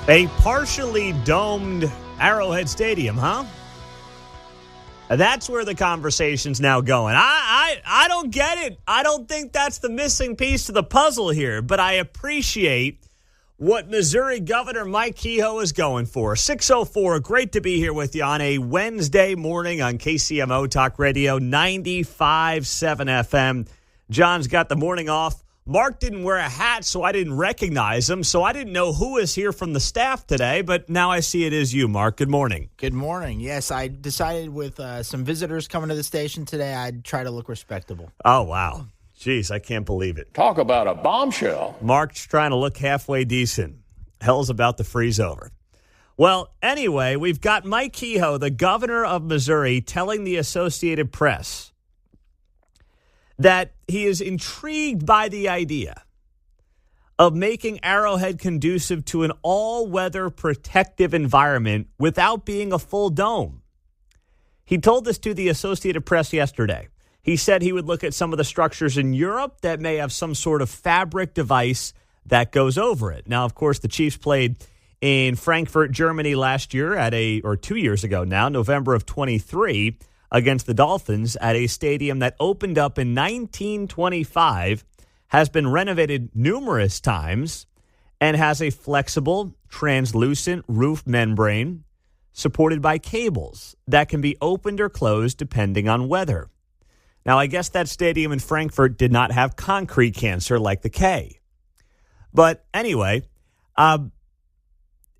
A partially domed Arrowhead Stadium, huh? That's where the conversation's now going. I don't get it. I don't think that's the missing piece to the puzzle here, but I appreciate what Missouri Governor Mike Kehoe is going for. 6:04, great to be here with you on a Wednesday morning on KCMO Talk Radio 95.7 FM. John's got the morning off. Mark didn't wear a hat, so I didn't recognize him, so I didn't know who is here from the staff today, but now I see it is you, Mark. Good morning. Good morning. Yes, I decided with some visitors coming to the station today, I'd try to look respectable. Oh, wow. Jeez, I can't believe it. Talk about a bombshell. Mark's trying to look halfway decent. Hell's about to freeze over. Well, anyway, we've got Mike Kehoe, the governor of Missouri, telling the Associated Press that he is intrigued by the idea of making Arrowhead conducive to an all-weather protective environment without being a full dome. He told this to the Associated Press yesterday. He said he would look at some of the structures in Europe that may have some sort of fabric device that goes over it. Now, of course, the Chiefs played in Frankfurt, Germany last year or 2 years ago now, November of 23, against the Dolphins at a stadium that opened up in 1925, has been renovated numerous times, and has a flexible, translucent roof membrane supported by cables that can be opened or closed depending on weather. Now, I guess that stadium in Frankfurt did not have concrete cancer like the K. But anyway,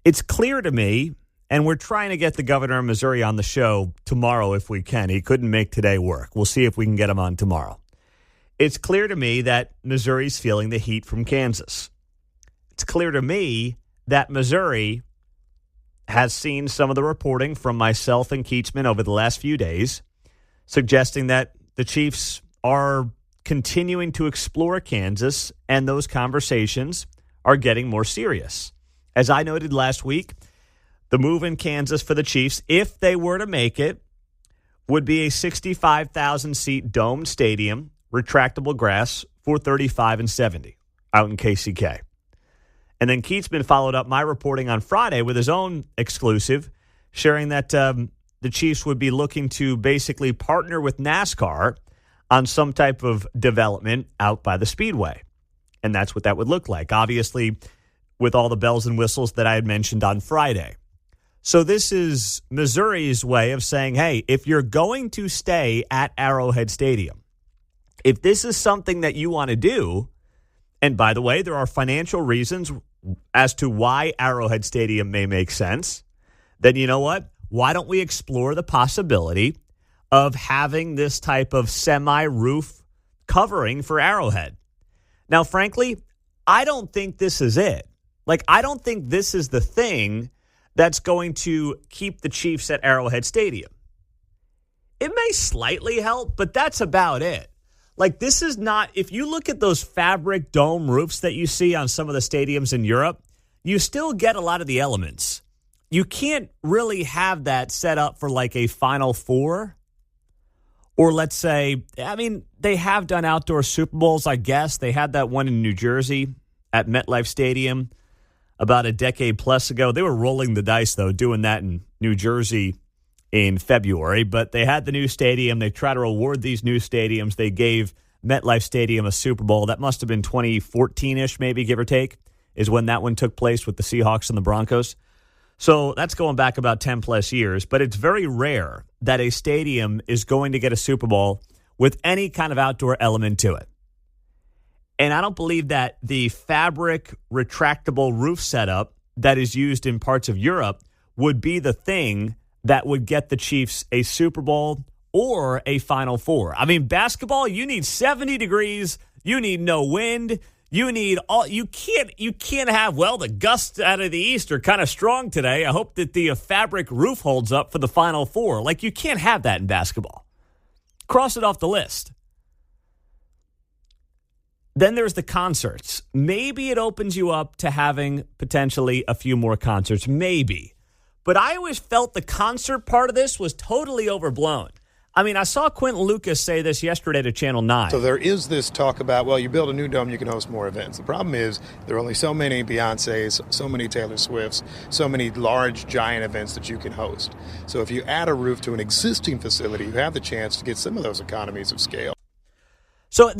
it's clear to me, and we're trying to get the governor of Missouri on the show tomorrow if we can. He couldn't make today work. We'll see if we can get him on tomorrow. It's clear to me that Missouri's feeling the heat from Kansas. It's clear to me that Missouri has seen some of the reporting from myself and Keatsman over the last few days, suggesting that the Chiefs are continuing to explore Kansas, and those conversations are getting more serious. As I noted last week, the move in Kansas for the Chiefs, if they were to make it, would be a 65,000-seat domed stadium, retractable grass, 435 and 70 out in KCK. And then Keatsman followed up my reporting on Friday with his own exclusive, sharing that the Chiefs would be looking to basically partner with NASCAR on some type of development out by the Speedway. And that's what that would look like, obviously, with all the bells and whistles that I had mentioned on Friday. So this is Missouri's way of saying, hey, if you're going to stay at Arrowhead Stadium, if this is something that you want to do, and by the way, there are financial reasons as to why Arrowhead Stadium may make sense, then you know what? Why don't we explore the possibility of having this type of semi-roof covering for Arrowhead? Now, frankly, I don't think this is it. I don't think this is the thing that's going to keep the Chiefs at Arrowhead Stadium. It may slightly help, but that's about it. This is not, if you look at those fabric dome roofs that you see on some of the stadiums in Europe, you still get a lot of the elements. You can't really have that set up for a Final Four. Or let's say, they have done outdoor Super Bowls, I guess. They had that one in New Jersey at MetLife Stadium about a decade plus ago. They were rolling the dice, though, doing that in New Jersey in February. But they had the new stadium. They try to reward these new stadiums. They gave MetLife Stadium a Super Bowl. That must have been 2014-ish, maybe, give or take, is when that one took place with the Seahawks and the Broncos. So that's going back about 10-plus years. But it's very rare that a stadium is going to get a Super Bowl with any kind of outdoor element to it. And I don't believe that the fabric retractable roof setup that is used in parts of Europe would be the thing that would get the Chiefs a Super Bowl or a Final Four. Basketball, you need 70 degrees. You need no wind. You need all. You can't have, the gusts out of the east are kind of strong today. I hope that the fabric roof holds up for the Final Four. You can't have that in basketball. Cross it off the list. Then there's the concerts. Maybe it opens you up to having potentially a few more concerts. Maybe. But I always felt the concert part of this was totally overblown. I mean, I saw Quentin Lucas say this yesterday to Channel 9. So there is this talk about, well, you build a new dome, you can host more events. The problem is there are only so many Beyoncés, so many Taylor Swifts, so many large, giant events that you can host. So if you add a roof to an existing facility, you have the chance to get some of those economies of scale. So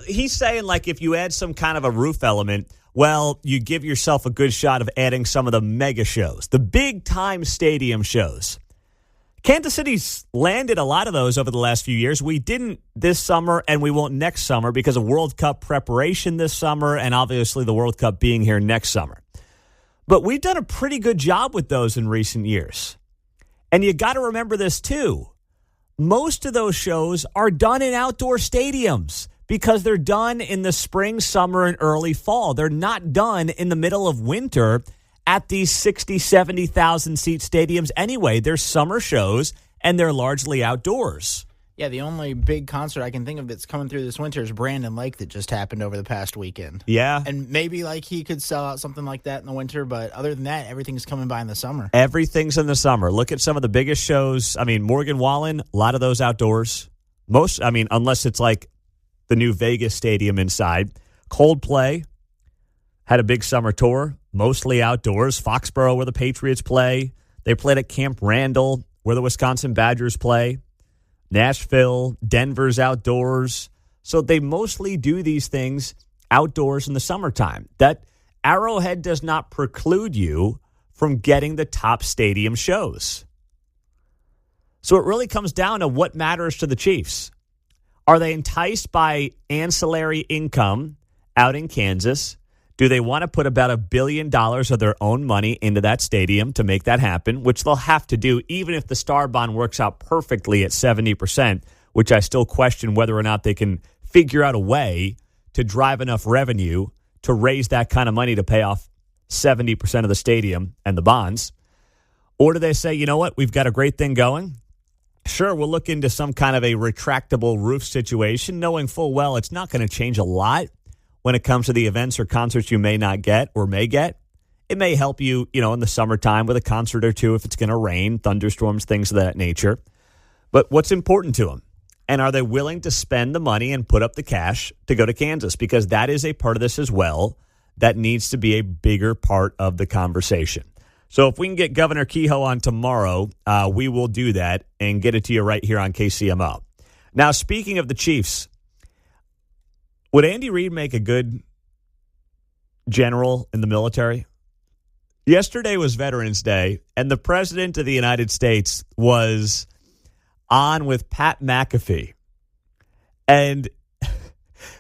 he's saying, like, if you add some kind of a roof element, well, you give yourself a good shot of adding some of the mega shows, the big-time stadium shows. Kansas City's landed a lot of those over the last few years. We didn't this summer, and we won't next summer because of World Cup preparation this summer and obviously the World Cup being here next summer. But we've done a pretty good job with those in recent years. And you got to remember this, too. Most of those shows are done in outdoor stadiums because they're done in the spring, summer, and early fall. They're not done in the middle of winter at these 60, 70,000 seat stadiums anyway. They're summer shows, and they're largely outdoors. Yeah, the only big concert I can think of that's coming through this winter is Brandon Lake that just happened over the past weekend. Yeah. And maybe like he could sell out something like that in the winter, but other than that, everything's coming by in the summer. Everything's in the summer. Look at some of the biggest shows. I mean, Morgan Wallen, a lot of those outdoors. Unless it's like the new Vegas stadium inside. Coldplay had a big summer tour, mostly outdoors. Foxborough, where the Patriots play. They played at Camp Randall, where the Wisconsin Badgers play. Nashville, Denver's outdoors. So they mostly do these things outdoors in the summertime. That Arrowhead does not preclude you from getting the top stadium shows. So it really comes down to what matters to the Chiefs. Are they enticed by ancillary income out in Kansas? Do they want to put about $1 billion of their own money into that stadium to make that happen, which they'll have to do even if the Star Bond works out perfectly at 70%, which I still question whether or not they can figure out a way to drive enough revenue to raise that kind of money to pay off 70% of the stadium and the bonds? Or do they say, you know what, we've got a great thing going? Sure, we'll look into some kind of a retractable roof situation, knowing full well it's not going to change a lot when it comes to the events or concerts you may not get or may get. It may help you, in the summertime with a concert or two if it's going to rain, thunderstorms, things of that nature. But what's important to them? And are they willing to spend the money and put up the cash to go to Kansas? Because that is a part of this as well that needs to be a bigger part of the conversation. So if we can get Governor Kehoe on tomorrow, we will do that and get it to you right here on KCMO. Now, speaking of the Chiefs, would Andy Reid make a good general in the military? Yesterday was Veterans Day, and the President of the United States was on with Pat McAfee. And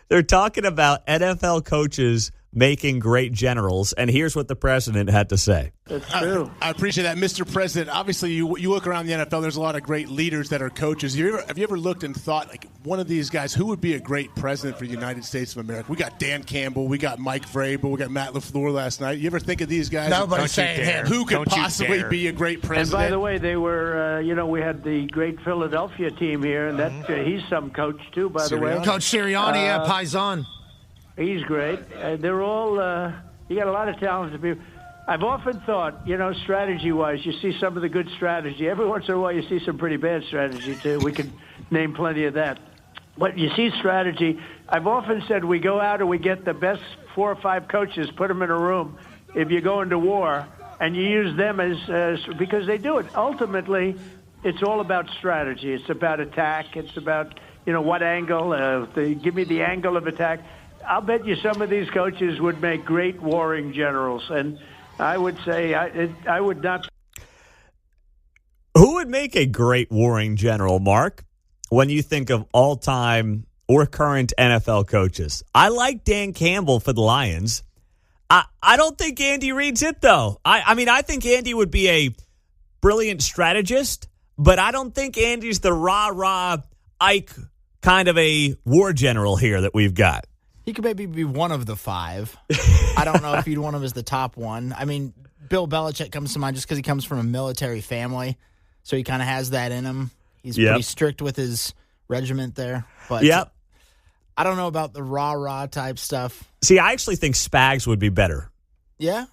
they're talking about NFL coaches making great generals, and here's what the President had to say. That's true. I appreciate that, Mr. President. Obviously, you look around the NFL, there's a lot of great leaders that are coaches. Have you ever looked and thought, like, one of these guys, who would be a great president for the United States of America? We got Dan Campbell, we got Mike Vrabel, we got Matt LaFleur last night. You ever think of these guys? Nobody's saying him. Who could possibly be a great president? And by the way, they were, we had the great Philadelphia team here, and that he's some coach, too, by the way. Coach Sirianni, Paisan. He's great. They're all, you got a lot of talented people. I've often thought, strategy-wise, you see some of the good strategy. Every once in a while you see some pretty bad strategy, too. We can name plenty of that. But you see strategy. I've often said we go out and we get the best 4 or 5 coaches, put them in a room if you go into war, and you use them as because they do it. Ultimately, it's all about strategy. It's about attack. It's about, what angle. Give me the angle of attack. I'll bet you some of these coaches would make great warring generals, and I would say I would not. Who would make a great warring general, Mark, when you think of all-time or current NFL coaches? I like Dan Campbell for the Lions. I don't think Andy Reid's it, though. I think Andy would be a brilliant strategist, but I don't think Andy's the rah-rah Ike kind of a war general here that we've got. He could maybe be one of the 5. I don't know if you'd want him as the top one. I mean, Bill Belichick comes to mind just because he comes from a military family, so he kind of has that in him. He's pretty strict with his regiment there. But I don't know about the rah-rah type stuff. See, I actually think Spags would be better. Yeah.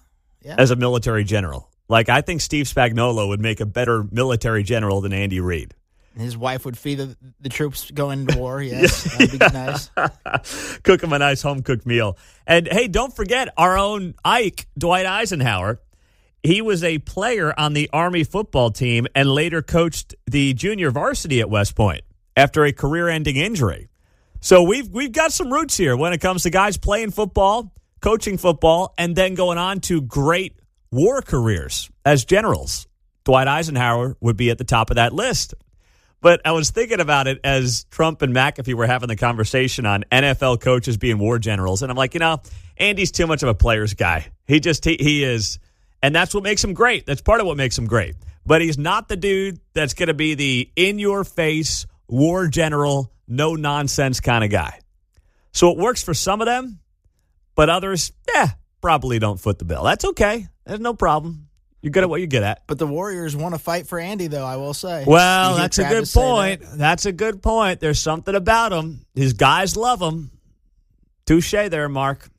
As a military general. Like, I think Steve Spagnuolo would make a better military general than Andy Reid. His wife would feed the troops going to war. Yes, that'd be nice. Cook him a nice home-cooked meal. And, hey, don't forget our own Ike, Dwight Eisenhower. He was a player on the Army football team and later coached the junior varsity at West Point after a career-ending injury. So we've got some roots here when it comes to guys playing football, coaching football, and then going on to great war careers as generals. Dwight Eisenhower would be at the top of that list. But I was thinking about it as Trump and McAfee were having the conversation on NFL coaches being war generals. And I'm like, Andy's too much of a player's guy. He is. And that's what makes him great. That's part of what makes him great. But he's not the dude that's going to be the in-your-face war general, no-nonsense kind of guy. So it works for some of them, but others, probably don't foot the bill. That's okay. There's no problem. You're good at what you're good at. But the Warriors want to fight for Andy, though, I will say. Well, that's a good point. That's a good point. There's something about him. His guys love him. Touche there, Mark.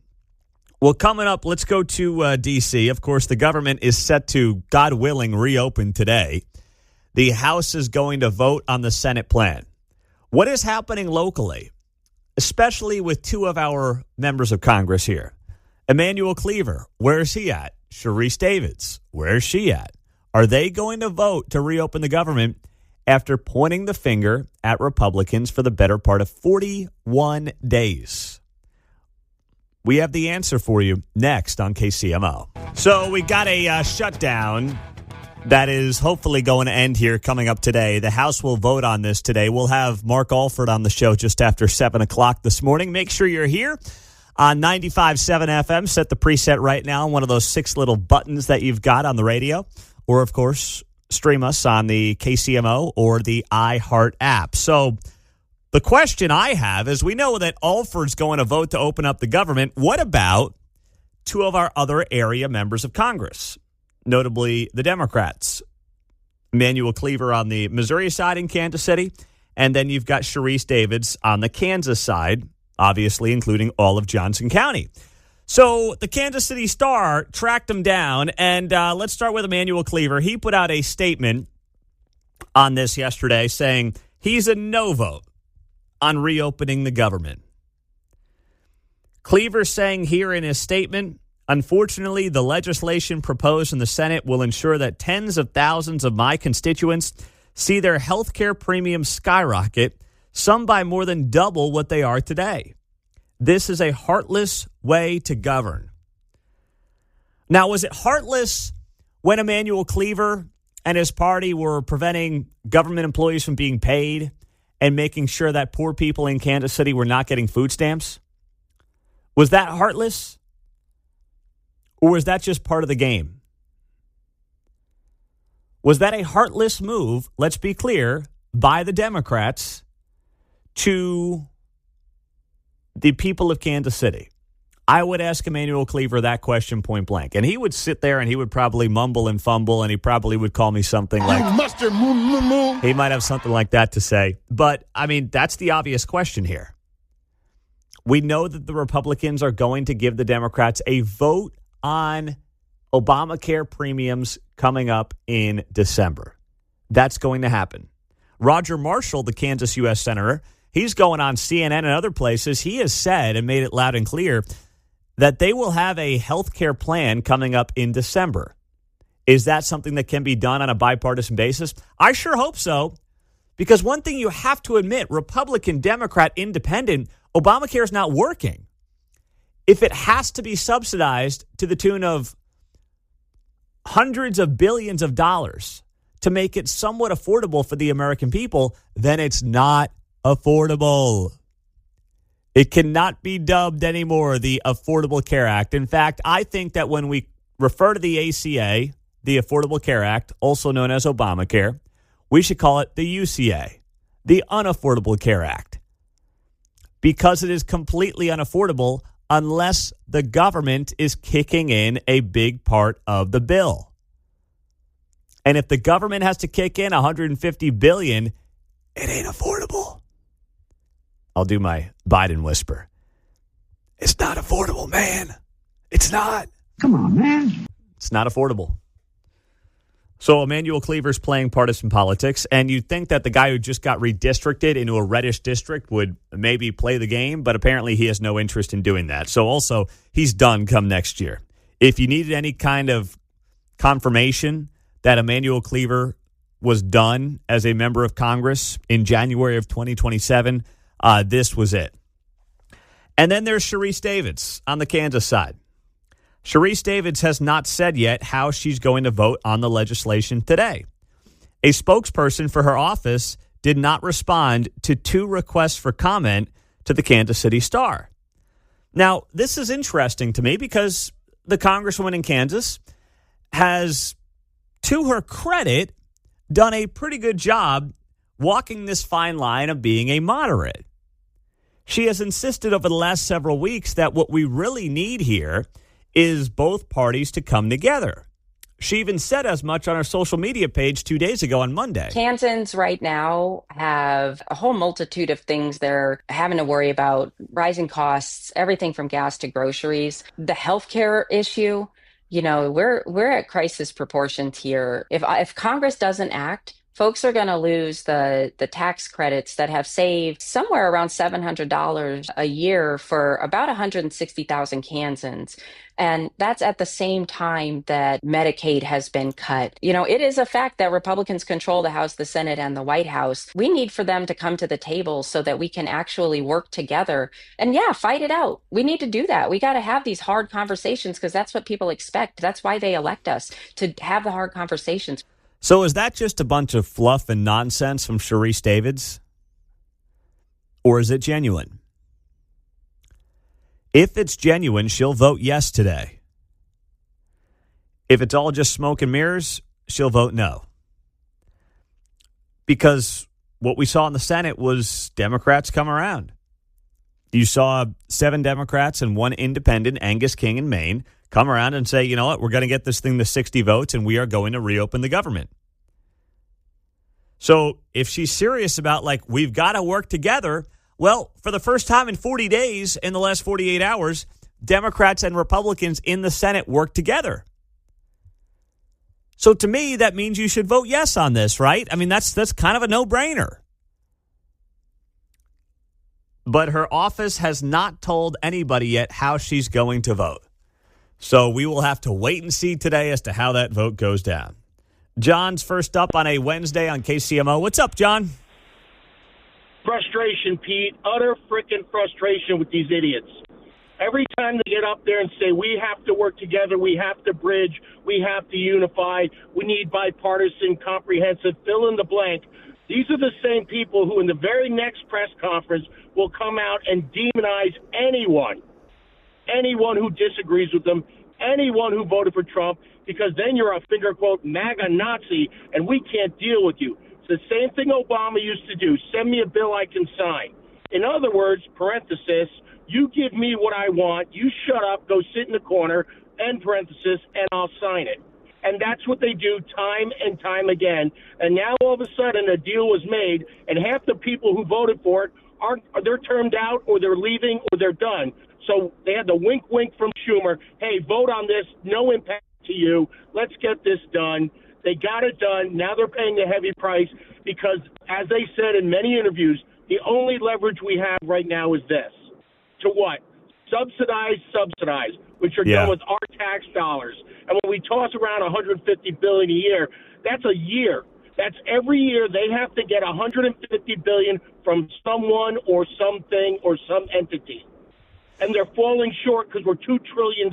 Well, coming up, let's go to D.C. Of course, the government is set to, God willing, reopen today. The House is going to vote on the Senate plan. What is happening locally, especially with two of our members of Congress here? Emmanuel Cleaver, where is he at? Sharice Davids, where is she at? Are they going to vote to reopen the government after pointing the finger at Republicans for the better part of 41 days? We have the answer for you next on KCMO. So we got a shutdown that is hopefully going to end here coming up today. The House will vote on this today. We'll have Mark Alford on the show just after 7 o'clock this morning. Make sure you're here on 95.7 FM. Set the preset right now on one of those 6 little buttons that you've got on the radio. Or, of course, stream us on the KCMO or the iHeart app. So the question I have is, we know that Alford's going to vote to open up the government. What about two of our other area members of Congress, notably the Democrats? Emmanuel Cleaver on the Missouri side in Kansas City, and then you've got Sharice Davids on the Kansas side, obviously including all of Johnson County. So the Kansas City Star tracked him down, and let's start with Emmanuel Cleaver. He put out a statement on this yesterday saying he's a no vote on reopening the government. Cleaver saying here in his statement, unfortunately, the legislation proposed in the Senate will ensure that tens of thousands of my constituents see their health care premiums skyrocket, some by more than double what they are today. This is a heartless way to govern. Now, was it heartless when Emmanuel Cleaver and his party were preventing government employees from being paid and making sure that poor people in Kansas City were not getting food stamps? Was that heartless? Or was that just part of the game? Was that a heartless move, let's be clear, by the Democrats to the people of Kansas City? I would ask Emmanuel Cleaver that question point blank. And he would sit there and he would probably mumble and fumble, and he probably would call me something like, mustard, moo. He might have something like that to say. But, I mean, that's the obvious question here. We know that the Republicans are going to give the Democrats a vote on Obamacare premiums coming up in December. That's going to happen. Roger Marshall, the Kansas U.S. Senator, he's going on CNN and other places. He has said and made it loud and clear that they will have a health care plan coming up in December. Is that something that can be done on a bipartisan basis? I sure hope so. Because one thing you have to admit, Republican, Democrat, Independent, Obamacare is not working. If it has to be subsidized to the tune of hundreds of billions of dollars to make it somewhat affordable for the American people, then it's not affordable. It cannot be dubbed anymore the Affordable Care Act. In fact, I think that when we refer to the ACA, the Affordable Care Act, also known as Obamacare, we should call it the UCA, the Unaffordable Care Act, because it is completely unaffordable unless the government is kicking in a big part of the bill. And if the government has to kick in $150 billion, it ain't affordable. I'll do my Biden whisper. It's not affordable, man. It's not. Come on, man. It's not affordable. So Emmanuel Cleaver's playing partisan politics, and you'd think that the guy who just got redistricted into a reddish district would maybe play the game, but apparently he has no interest in doing that. So also, he's done come next year. If you needed any kind of confirmation that Emmanuel Cleaver was done as a member of Congress in January of 2027, this was it. And then there's Sharice Davids on the Kansas side. Sharice Davids has not said yet how she's going to vote on the legislation today. A spokesperson for her office did not respond to 2 requests for comment to the Kansas City Star. Now, this is interesting to me because the Congresswoman in Kansas has, to her credit, done a pretty good job walking this fine line of being a moderate. She has insisted over the last several weeks that what we really need here is both parties to come together. She even said as much on her social media page 2 days ago on Monday. Kansans right now have a whole multitude of things they're having to worry about: rising costs, everything from gas to groceries, the healthcare issue. You know, we're at crisis proportions here. If Congress doesn't act, folks are going to lose the tax credits that have saved somewhere around $700 a year for about 160,000 Kansans. And that's at the same time that Medicaid has been cut. You know, it is a fact that Republicans control the House, the Senate, and the White House. We need for them to come to the table so that we can actually work together and, fight it out. We need to do that. We got to have these hard conversations because that's what people expect. That's why they elect us, to have the hard conversations. So is that just a bunch of fluff and nonsense from Sharice Davids? Or is it genuine? If it's genuine, she'll vote yes today. If it's all just smoke and mirrors, she'll vote no. Because what we saw in the Senate was Democrats come around. You saw 7 Democrats and 1 independent, Angus King in Maine, come around and say, you know what, we're going to get this thing to 60 votes and we are going to reopen the government. So if she's serious about, we've got to work together, well, for the first time in 40 days, in the last 48 hours, Democrats and Republicans in the Senate work together. So to me, that means you should vote yes on this, right? I mean, that's kind of a no-brainer. But her office has not told anybody yet how she's going to vote. So we will have to wait and see today as to how that vote goes down. John's first up on a Wednesday on KCMO. What's up, John? Frustration, Pete. Utter freaking frustration with these idiots. Every time they get up there and say, we have to work together, we have to bridge, we have to unify, we need bipartisan, comprehensive, fill in the blank. These are the same people who in the very next press conference will come out and demonize anyone who disagrees with them, anyone who voted for Trump, because then you're a finger quote MAGA Nazi and we can't deal with you. It's the same thing Obama used to do. Send me a bill I can sign. In other words, parenthesis, you give me what I want, you shut up, go sit in the corner, end parenthesis, and I'll sign it. And that's what they do time and time again. And now all of a sudden a deal was made, and half the people who voted for it they're termed out, or they're leaving, or they're done. So they had the wink from Schumer. Hey, vote on this. No impact to you. Let's get this done. They got it done. Now they're paying the heavy price because, as they said in many interviews, the only leverage we have right now is this. To what? Subsidize, which are done with our tax dollars. And when we toss around $150 billion a year, that's a year. That's every year they have to get $150 billion from someone or something or some entity. And they're falling short because we're $2 trillion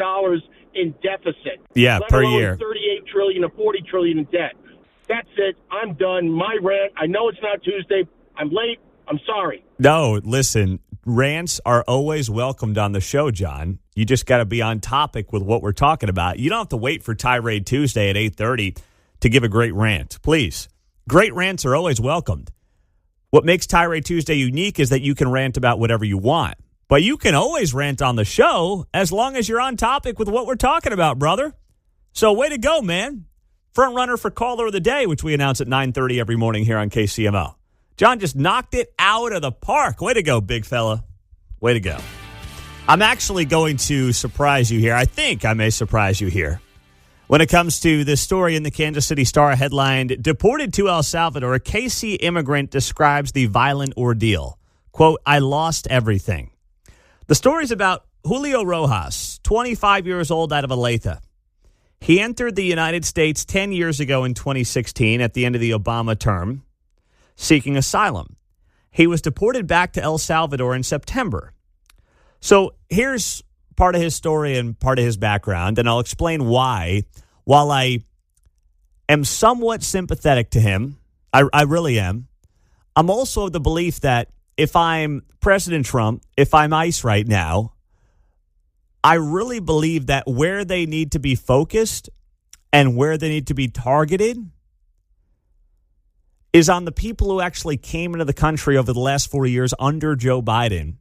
in deficit. Yeah, per year. $38 trillion or $40 trillion in debt. That's it. I'm done. My rant. I know it's not Tuesday. I'm late. I'm sorry. No, listen, rants are always welcomed on the show, John. You just got to be on topic with what we're talking about. You don't have to wait for Tirade Tuesday at 8:30 to give a great rant. Please. Great rants are always welcomed. What makes Tirade Tuesday unique is that you can rant about whatever you want. But you can always rant on the show as long as you're on topic with what we're talking about, brother. So way to go, man. Front runner for Caller of the Day, which we announce at 9:30 every morning here on KCMO. John just knocked it out of the park. Way to go, big fella. Way to go. I'm actually going to surprise you here. I think I may surprise you here. When it comes to this story in the Kansas City Star headlined, deported to El Salvador, a KC immigrant describes the violent ordeal. Quote, I lost everything. The story's about Julio Rojas, 25 years old, out of Olathe. He entered the United States 10 years ago in 2016 at the end of the Obama term, seeking asylum. He was deported back to El Salvador in September. So here's part of his story and part of his background, and I'll explain why. While I am somewhat sympathetic to him, I really am, I'm also of the belief that if I'm President Trump, if I'm ICE right now, I really believe that where they need to be focused and where they need to be targeted is on the people who actually came into the country over the last 4 years under Joe Biden,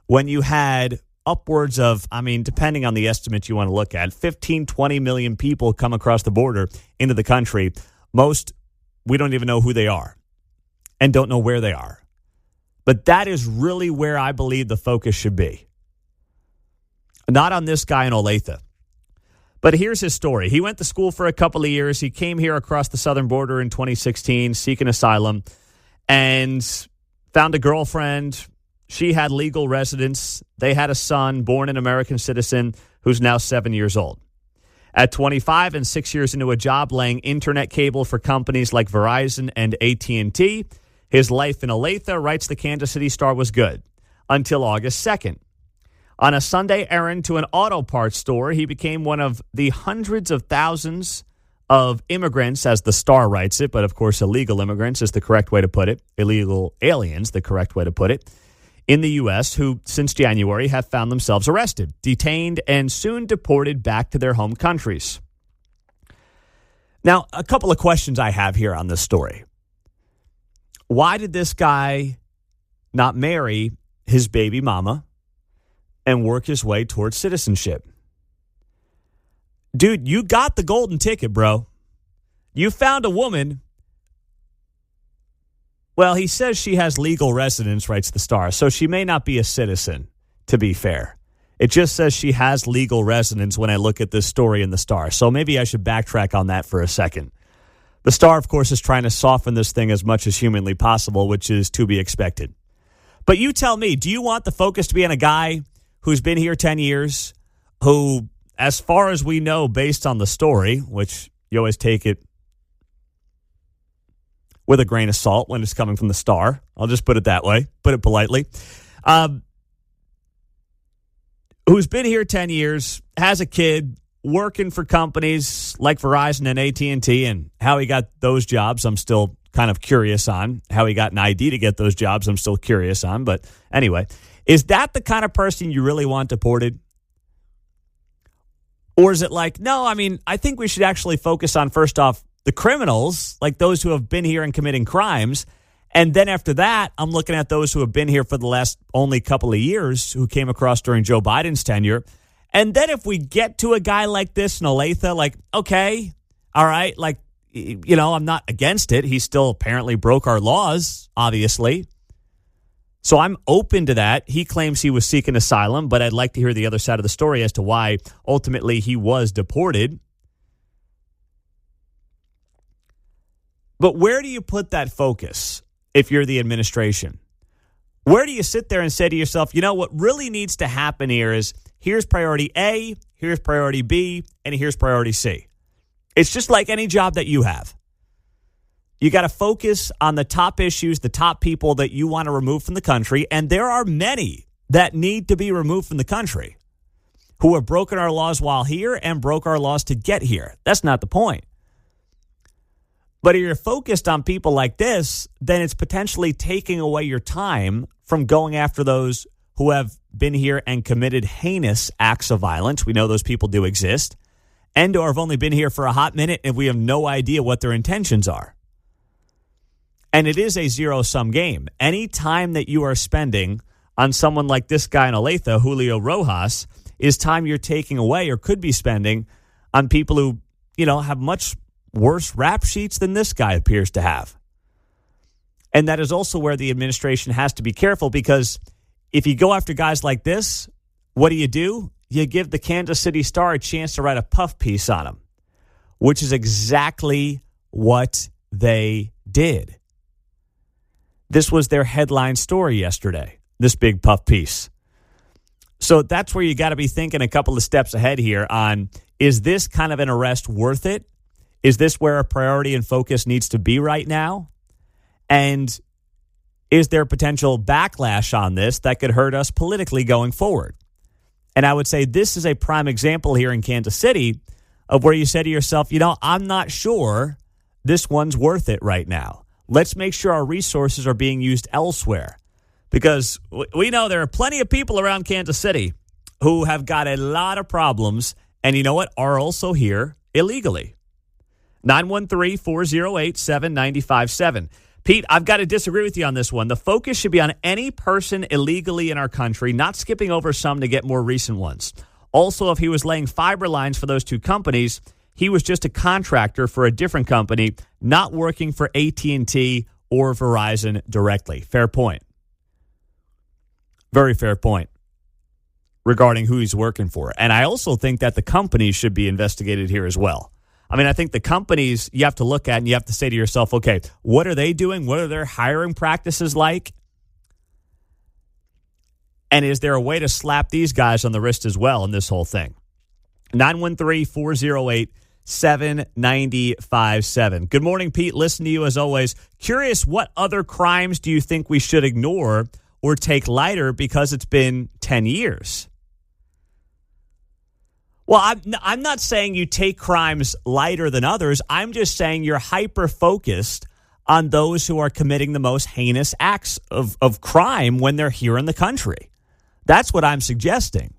when you had upwards of, depending on the estimates you want to look at, 15, 20 million people come across the border into the country. Most, we don't even know who they are and don't know where they are. But that is really where I believe the focus should be. Not on this guy in Olathe. But here's his story. He went to school for a couple of years. He came here across the southern border in 2016, seeking asylum, and found a girlfriend. She had legal residence. They had a son, born an American citizen, who's now 7 years old. At 25 and 6 years into a job laying internet cable for companies like Verizon and AT&T, his life in Olathe, writes the Kansas City Star, was good until August 2nd. On a Sunday errand to an auto parts store, he became one of the hundreds of thousands of immigrants, as the Star writes it, but of course illegal immigrants is the correct way to put it, illegal aliens, the correct way to put it, in the U.S. who, since January, have found themselves arrested, detained, and soon deported back to their home countries. Now, a couple of questions I have here on this story. Why did this guy not marry his baby mama and work his way towards citizenship? Dude, you got the golden ticket, bro. You found a woman. Well, he says she has legal residence, writes the Star, so she may not be a citizen, to be fair. It just says she has legal residence when I look at this story in the Star, so maybe I should backtrack on that for a second. The Star, of course, is trying to soften this thing as much as humanly possible, which is to be expected. But you tell me, do you want the focus to be on a guy who's been here 10 years, who, as far as we know, based on the story, which you always take it with a grain of salt when it's coming from the Star. I'll just put it that way, put it politely. Who's been here 10 years, has a kid, working for companies like Verizon and AT&T, and how he got those jobs, I'm still kind of curious on. How he got an ID to get those jobs, I'm still curious on. But anyway, is that the kind of person you really want deported? Or is it like, no, I think we should actually focus on, first off, the criminals, like those who have been here and committing crimes. And then after that, I'm looking at those who have been here for the last only couple of years, who came across during Joe Biden's tenure. And then if we get to a guy like this in Olathe, like, okay, all right, like, I'm not against it. He still apparently broke our laws, obviously. So I'm open to that. He claims he was seeking asylum, but I'd like to hear the other side of the story as to why ultimately he was deported. But where do you put that focus if you're the administration? Where do you sit there and say to yourself, what really needs to happen here is here's priority A, here's priority B, and here's priority C. It's just like any job that you have. You got to focus on the top issues, the top people that you want to remove from the country, and there are many that need to be removed from the country who have broken our laws while here and broke our laws to get here. That's not the point. But if you're focused on people like this, then it's potentially taking away your time from going after those who have been here and committed heinous acts of violence. We know those people do exist. And or have only been here for a hot minute and we have no idea what their intentions are. And it is a zero-sum game. Any time that you are spending on someone like this guy in Olathe, Julio Rojas, is time you're taking away or could be spending on people who, have much worse rap sheets than this guy appears to have. And that is also where the administration has to be careful, because if you go after guys like this, what do? You give the Kansas City Star a chance to write a puff piece on him. which is exactly what they did. This was their headline story yesterday, this big puff piece. So that's where you got to be thinking a couple of steps ahead here on, is this kind of an arrest worth it? Is this where a priority and focus needs to be right now? And is there potential backlash on this that could hurt us politically going forward? And I would say this is a prime example here in Kansas City of where you say to yourself, I'm not sure this one's worth it right now. Let's make sure our resources are being used elsewhere. Because we know there are plenty of people around Kansas City who have got a lot of problems and you know what, are also here illegally. 913-408-7957. Pete, I've got to disagree with you on this one. The focus should be on any person illegally in our country, not skipping over some to get more recent ones. Also, if he was laying fiber lines for those two companies, he was just a contractor for a different company, not working for AT&T or Verizon directly. Fair point. Very fair point regarding who he's working for. And I also think that the companies should be investigated here as well. I mean, I think the companies you have to look at and you have to say to yourself, okay, what are they doing? What are their hiring practices like? And is there a way to slap these guys on the wrist as well in this whole thing? 913-408-7957. Good morning, Pete. Listen to you as always. Curious, what other crimes do you think we should ignore or take lighter because it's been 10 years? Well, I'm not saying you take crimes lighter than others. I'm just saying you're hyper-focused on those who are committing the most heinous acts of crime when they're here in the country. That's what I'm suggesting.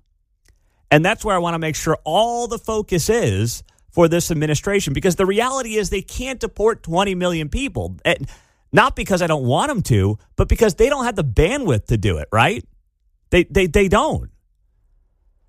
And that's where I want to make sure all the focus is for this administration, because the reality is they can't deport 20 million people. Not because I don't want them to, but because they don't have the bandwidth to do it, right? They don't.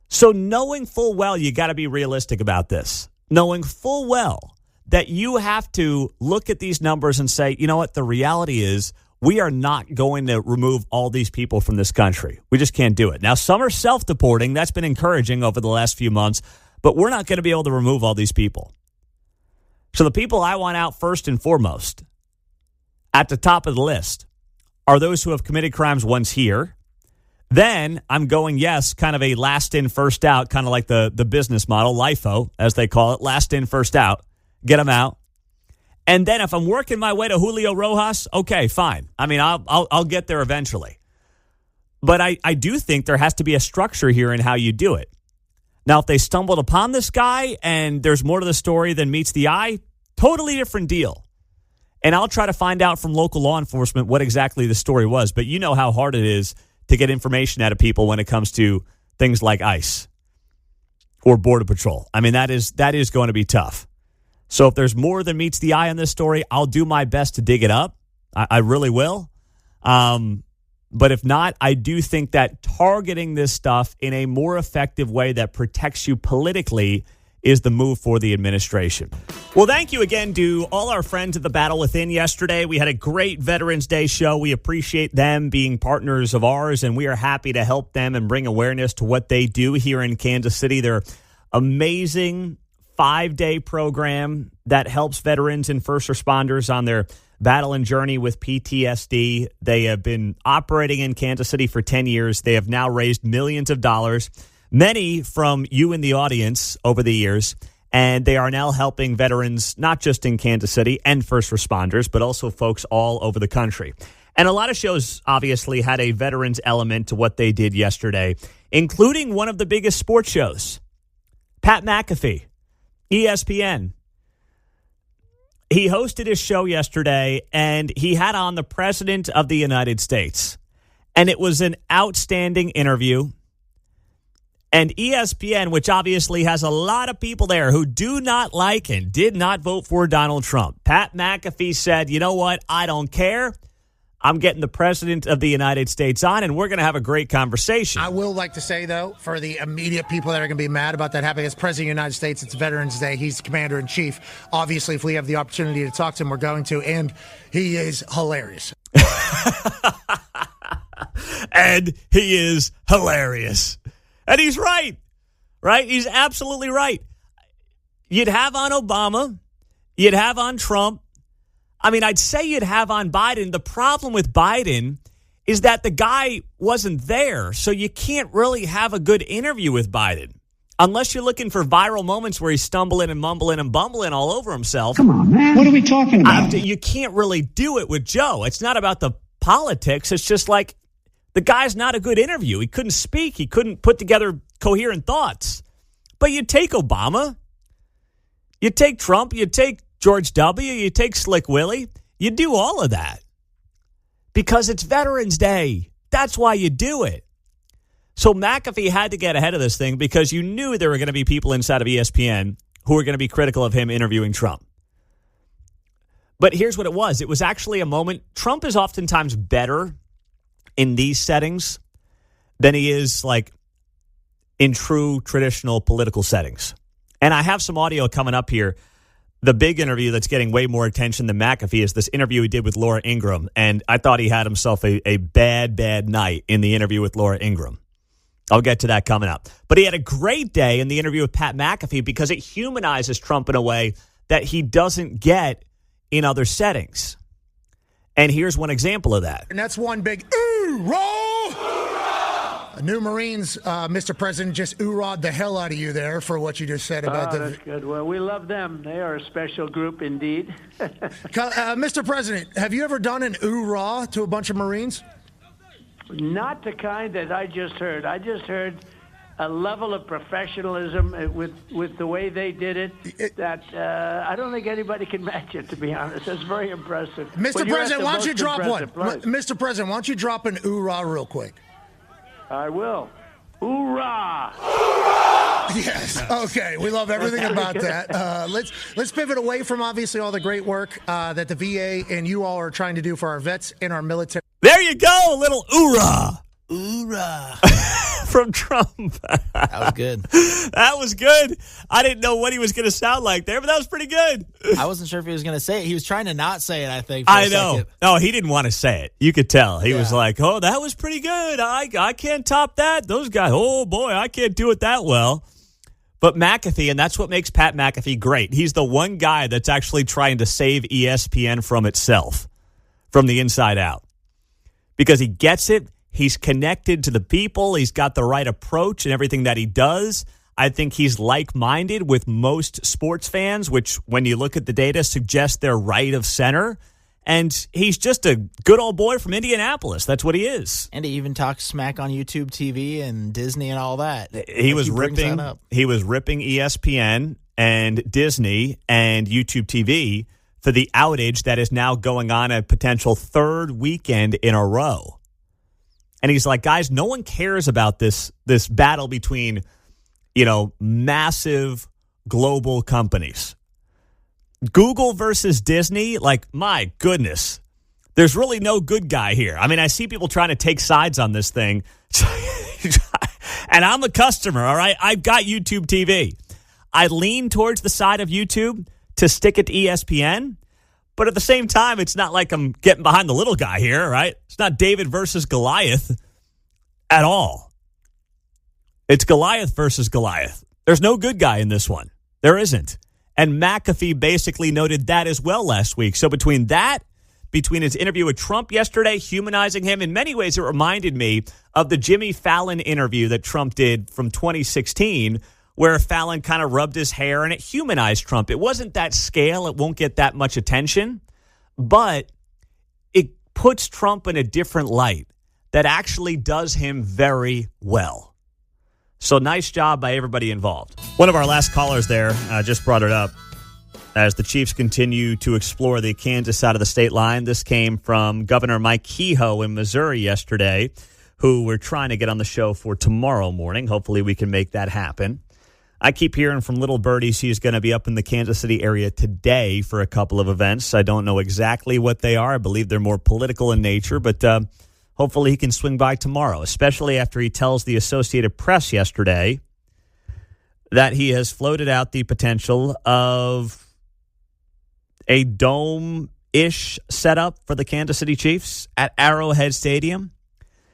So knowing full well you got to be realistic about this, knowing full well that you have to look at these numbers and say, you know what, the reality is we are not going to remove all these people from this country. We just can't do it. Now, some are self-deporting. That's been encouraging over the last few months, but we're not going to be able to remove all these people. So the people I want out first and foremost at the top of the list are those who have committed crimes once here. Then I'm going, yes, kind of a last in, first out, kind of like the business model, LIFO, as they call it, last in, first out. Get them out. And then if I'm working my way to Julio Rojas, okay, fine. I mean, I'll get there eventually. But I do think there has to be a structure here in how you do it. Now, if they stumbled upon this guy and there's more to the story than meets the eye, totally different deal. And I'll try to find out from local law enforcement what exactly the story was. But you know how hard it is to get information out of people when it comes to things like ICE or Border Patrol. I mean, that is going to be tough. So if there's more than meets the eye on this story, I'll do my best to dig it up. I really will. But if not, I do think that targeting this stuff in a more effective way that protects you politically is the move for the administration. Well, thank you again to all our friends at the Battle Within yesterday. We had a great Veterans Day show. We appreciate them being partners of ours, and we are happy to help them and bring awareness to what they do here in Kansas City. They're amazing 5-day program that helps veterans and first responders on their battle and journey with PTSD. They have been operating in Kansas City for 10 years. They have now raised millions of dollars, many from you in the audience over the years, and they are now helping veterans not just in Kansas City and first responders, but also folks all over the country. And a lot of shows obviously had a veterans element to what they did yesterday, including one of the biggest sports shows, Pat McAfee, ESPN. He hosted his show yesterday, and he had on the President of the United States. And it was an outstanding interview. And ESPN, which obviously has a lot of people there who do not like and did not vote for Donald Trump. Pat McAfee said, you know what? I don't care. I'm getting the President of the United States on, and we're going to have a great conversation. I will like to say, though, for the immediate people that are going to be mad about that happening, as President of the United States, it's Veterans Day. He's the Commander-in-Chief. Obviously, if we have the opportunity to talk to him, we're going to, and he is hilarious. And he is hilarious. And he's right? He's absolutely right. You'd have on Obama. You'd have on Trump. I mean, I'd say you'd have on Biden. The problem with Biden is that the guy wasn't there, so you can't really have a good interview with Biden. Unless you're looking for viral moments where he's stumbling and mumbling and bumbling all over himself. Come on, man. What are we talking about? You can't really do it with Joe. It's not about the politics. It's just like the guy's not a good interview. He couldn't speak. He couldn't put together coherent thoughts. But you take Obama, you take Trump, you take George W., you take Slick Willie. You do all of that because it's Veterans Day. That's why you do it. So McAfee had to get ahead of this thing because you knew there were going to be people inside of ESPN who were going to be critical of him interviewing Trump. But here's what it was. It was actually a moment. Trump is oftentimes better in these settings than he is like in true traditional political settings. And I have some audio coming up here. The big interview that's getting way more attention than McAfee is this interview he did with Laura Ingraham. And I thought he had himself a bad night in the interview with Laura Ingraham. I'll get to that coming up. But he had a great day in the interview with Pat McAfee because it humanizes Trump in a way that he doesn't get in other settings. And here's one example of that. And that's one big ooh-rah! New Marines, Mr. President, just ooh-rah'd the hell out of you there for what you just said about that's good. Well, we love them. They are a special group indeed. Mr. President, have you ever done an ooh-rah to a bunch of Marines? Not the kind that I just heard. I just heard a level of professionalism with the way they did it that I don't think anybody can match it, to be honest. That's very impressive. Mr. President, why don't you drop one? Mr. President, why don't you drop an ooh-rah real quick? I will. Hoorah! Yes. Okay. We love everything about that. Let's pivot away from obviously all the great work that the VA and you all are trying to do for our vets and our military. There you go, a little oorah. Oorah. From Trump. That was good. That was good. I didn't know what he was going to sound like there, but that was pretty good. I wasn't sure if he was going to say it. He was trying to not say it, I think. I know. Second. No, he didn't want to say it. You could tell. He was like, oh, that was pretty good. I can't top that. Those guys, oh, boy, I can't do it that well. But McAfee, and that's what makes Pat McAfee great. He's the one guy that's actually trying to save ESPN from itself, from the inside out. Because he gets it. He's connected to the people. He's got the right approach in everything that he does. I think he's like-minded with most sports fans, which, when you look at the data, suggests they're right of center. And he's just a good old boy from Indianapolis. That's what he is. And he even talks smack on YouTube TV and Disney and all that. He was ripping ESPN and Disney and YouTube TV for the outage that is now going on a potential third weekend in a row. And he's like, guys, no one cares about this battle between, massive global companies. Google versus Disney, like, my goodness. There's really no good guy here. I mean, I see people trying to take sides on this thing. And I'm a customer, all right? I've got YouTube TV. I lean towards the side of YouTube to stick it to ESPN. But at the same time, it's not like I'm getting behind the little guy here, right? It's not David versus Goliath at all. It's Goliath versus Goliath. There's no good guy in this one. There isn't. And McAfee basically noted that as well last week. So between his interview with Trump yesterday, humanizing him, in many ways it reminded me of the Jimmy Fallon interview that Trump did from 2016, where Fallon kind of rubbed his hair and it humanized Trump. It wasn't that scale. It won't get that much attention, but it puts Trump in a different light that actually does him very well. So nice job by everybody involved. One of our last callers there just brought it up. As the Chiefs continue to explore the Kansas side of the state line, this came from Governor Mike Kehoe in Missouri yesterday, who we're trying to get on the show for tomorrow morning. Hopefully we can make that happen. I keep hearing from Little Birdies he's going to be up in the Kansas City area today for a couple of events. I don't know exactly what they are. I believe they're more political in nature, but hopefully he can swing by tomorrow, especially after he tells the Associated Press yesterday that he has floated out the potential of a dome-ish setup for the Kansas City Chiefs at Arrowhead Stadium.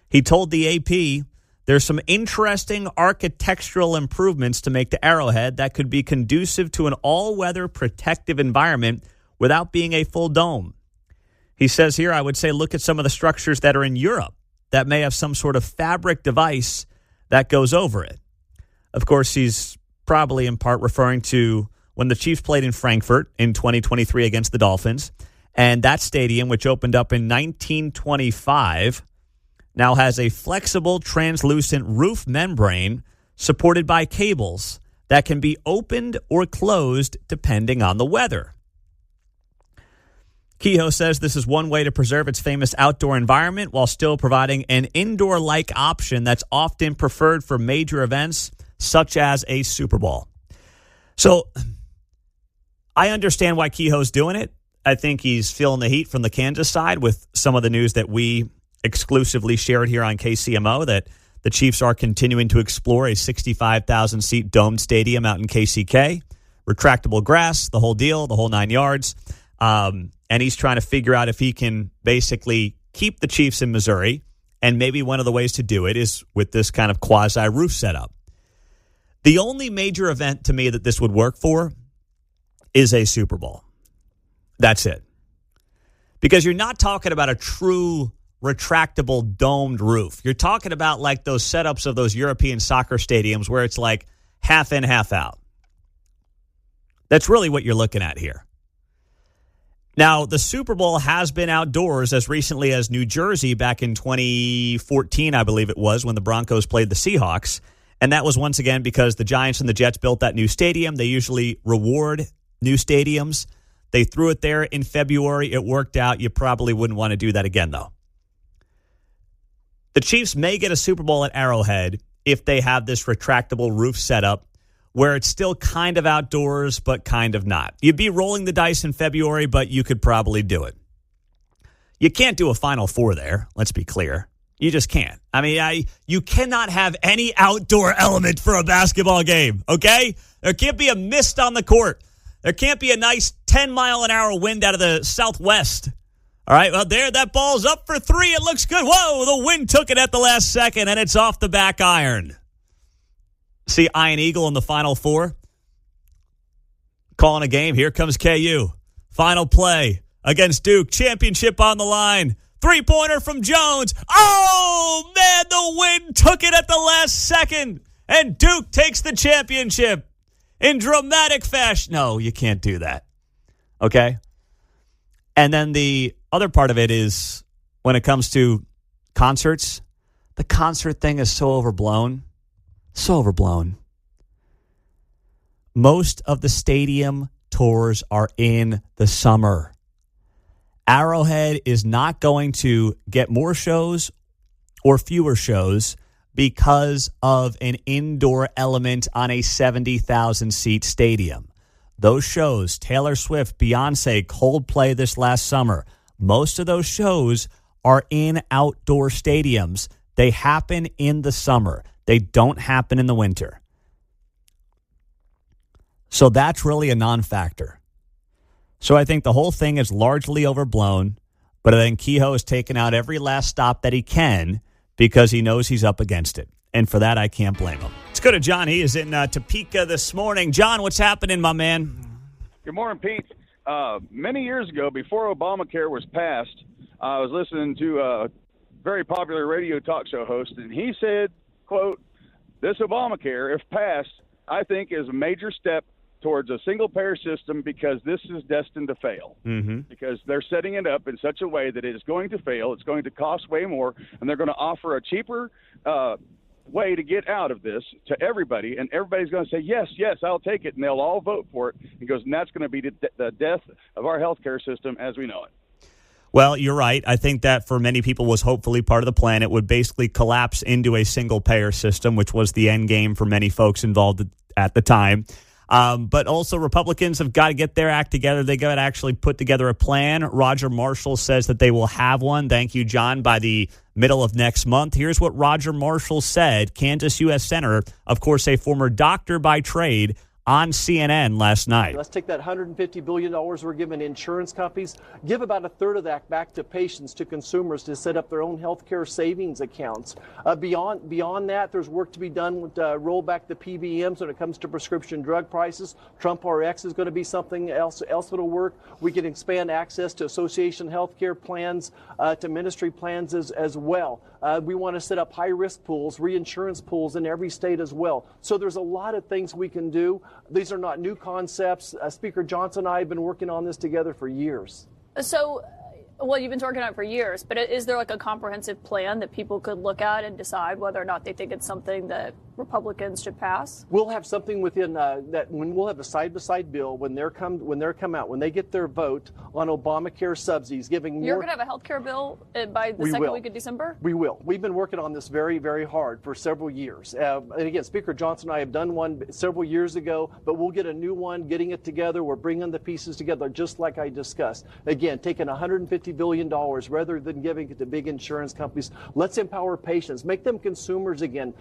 He told the AP There's some interesting architectural improvements to make to Arrowhead that could be conducive to an all-weather protective environment without being a full dome. He says here, I would say look at some of the structures that are in Europe that may have some sort of fabric device that goes over it. Of course, he's probably in part referring to when the Chiefs played in Frankfurt in 2023 against the Dolphins. And that stadium, which opened up in 1925, now has a flexible, translucent roof membrane supported by cables that can be opened or closed depending on the weather. Kehoe says this is one way to preserve its famous outdoor environment while still providing an indoor-like option that's often preferred for major events such as a Super Bowl. So I understand why Kehoe's doing it. I think he's feeling the heat from the Kansas side with some of the news that we exclusively shared here on KCMO, that the Chiefs are continuing to explore a 65,000-seat domed stadium out in KCK, retractable grass, the whole deal, the whole 9 yards. And he's trying to figure out if he can basically keep the Chiefs in Missouri, and maybe one of the ways to do it is with this kind of quasi-roof setup. The only major event to me that this would work for is a Super Bowl. That's it. Because you're not talking about a true retractable domed roof. You're talking about like those setups of those European soccer stadiums where it's like half in, half out. That's really what you're looking at here. Now, the Super Bowl has been outdoors as recently as New Jersey back in 2014, I believe it was, when the Broncos played the Seahawks. And that was once again because the Giants and the Jets built that new stadium. They usually reward new stadiums. They threw it there in February. It worked out. You probably wouldn't want to do that again, though. The Chiefs may get a Super Bowl at Arrowhead if they have this retractable roof setup where it's still kind of outdoors, but kind of not. You'd be rolling the dice in February, but you could probably do it. You can't do a Final Four there, let's be clear. You just can't. I mean, you cannot have any outdoor element for a basketball game, okay? There can't be a mist on the court. There can't be a nice 10-mile-an-hour wind out of the southwest. All right, well, there, that ball's up for three. It looks good. Whoa, the wind took it at the last second, and it's off the back iron. See Iron Eagle in the Final Four. Calling a game. Here comes KU. Final play against Duke. Championship on the line. Three-pointer from Jones. Oh, man, the wind took it at the last second. And Duke takes the championship in dramatic fashion. No, you can't do that. Okay? And then the other part of it is when it comes to concerts, the concert thing is so overblown. So overblown. Most of the stadium tours are in the summer. Arrowhead is not going to get more shows or fewer shows because of an indoor element on a 70,000-seat stadium. Those shows, Taylor Swift, Beyonce, Coldplay this last summer, most of those shows are in outdoor stadiums. They happen in the summer. They don't happen in the winter. So that's really a non-factor. So I think the whole thing is largely overblown, but I think Kehoe has taken out every last stop that he can because he knows he's up against it. And for that, I can't blame him. Let's go to John. He is in Topeka this morning. John, what's happening, my man? Good morning, Pete. Many years ago, before Obamacare was passed, I was listening to a very popular radio talk show host, and he said, quote, "This Obamacare, if passed, I think is a major step towards a single-payer system because this is destined to fail. Mm-hmm. Because they're setting it up in such a way that it is going to fail, it's going to cost way more, and they're going to offer a cheaper way to get out of this to everybody, and everybody's going to say, yes, I'll take it, and they'll all vote for it." He goes, and that's going to be the death of our healthcare system as we know it. Well, you're right. I think that for many people was hopefully part of the plan. It would basically collapse into a single-payer system, which was the end game for many folks involved at the time. But also Republicans have got to get their act together. They got to actually put together a plan. Roger Marshall says that they will have one. Thank you, John, by the middle of next month. Here's what Roger Marshall said, Kansas U.S. Senator, of course, a former doctor by trade, on CNN last night. Let's take that $150 billion we're giving insurance companies, give about a third of that back to patients, to consumers, to set up their own health care savings accounts. Beyond that, there's work to be done with roll back the PBMs when it comes to prescription drug prices. Trump RX is going to be something else that'll work. We can expand access to association health care plans, to ministry plans as well. We want to set up high-risk pools, reinsurance pools in every state as well. So there's a lot of things we can do. These are not new concepts. Speaker Johnson and I have been working on this together for years. So, well, you've been working on it for years, but is there like a comprehensive plan that people could look at and decide whether or not they think it's something that Republicans should pass? We'll have something within that when we'll have a side-by-side bill when they come out, when they get their vote on Obamacare subsidies, giving more. You're going to have a health care bill by the second week of December? We will. We've been working on this very, very hard for several years. And again, Speaker Johnson and I have done one several years ago, but we'll get a new one, getting it together. We're bringing the pieces together just like I discussed. Again, taking $150 billion rather than giving it to big insurance companies. Let's empower patients, make them consumers again.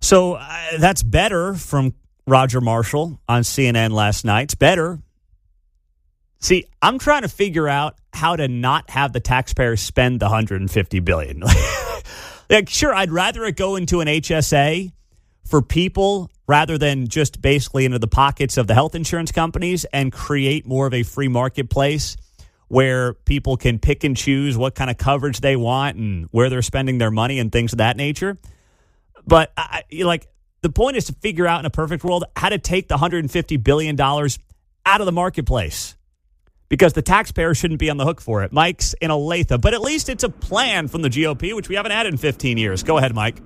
So that's better from Roger Marshall on CNN last night. It's better. See, I'm trying to figure out how to not have the taxpayers spend the $150 billion. Like, sure, I'd rather it go into an HSA for people rather than just basically into the pockets of the health insurance companies and create more of a free marketplace where people can pick and choose what kind of coverage they want and where they're spending their money and things of that nature. But the point is to figure out in a perfect world how to take the $150 billion out of the marketplace, because the taxpayer shouldn't be on the hook for it. Mike's in Olathe, but at least it's a plan from the GOP, which we haven't had in 15 years. Go ahead, Mike.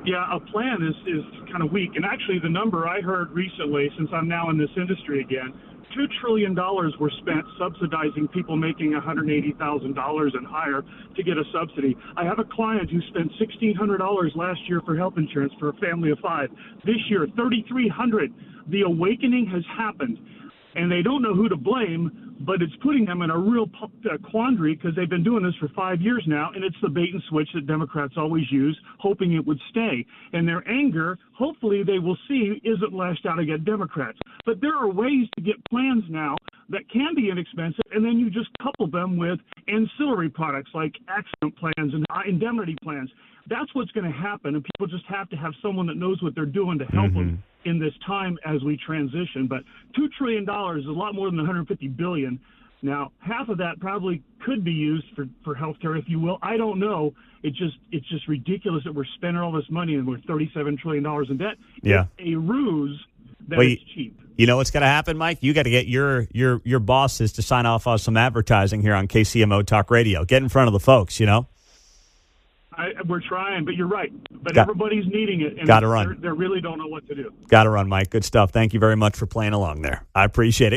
Yeah, a plan is kind of weak. And actually, the number I heard recently, since I'm now in this industry again, $2 trillion were spent subsidizing people making $180,000 and higher to get a subsidy. I have a client who spent $1,600 last year for health insurance for a family of 5. This year, $3,300. The awakening has happened, and they don't know who to blame, but it's putting them in a real quandary because they've been doing this for 5 years now, and it's the bait and switch that Democrats always use, hoping it would stay. And their anger, hopefully they will see, isn't lashed out against Democrats. But there are ways to get plans now that can be inexpensive, and then you just couple them with ancillary products like accident plans and indemnity plans. That's what's going to happen, and people just have to have someone that knows what they're doing to help them in this time as we transition. But $2 trillion is a lot more than $150 billion. Now, half of that probably could be used for health care, if you will. I don't know. It's just ridiculous that we're spending all this money and we're $37 trillion in debt. Yeah. It's a ruse that is cheap. You know what's going to happen, Mike? You got to get your bosses to sign off on some advertising here on KCMO Talk Radio. Get in front of the folks, We're trying, but you're right. But everybody's needing it, and got to run. They really don't know what to do. Got to run, Mike. Good stuff. Thank you very much for playing along there. I appreciate it.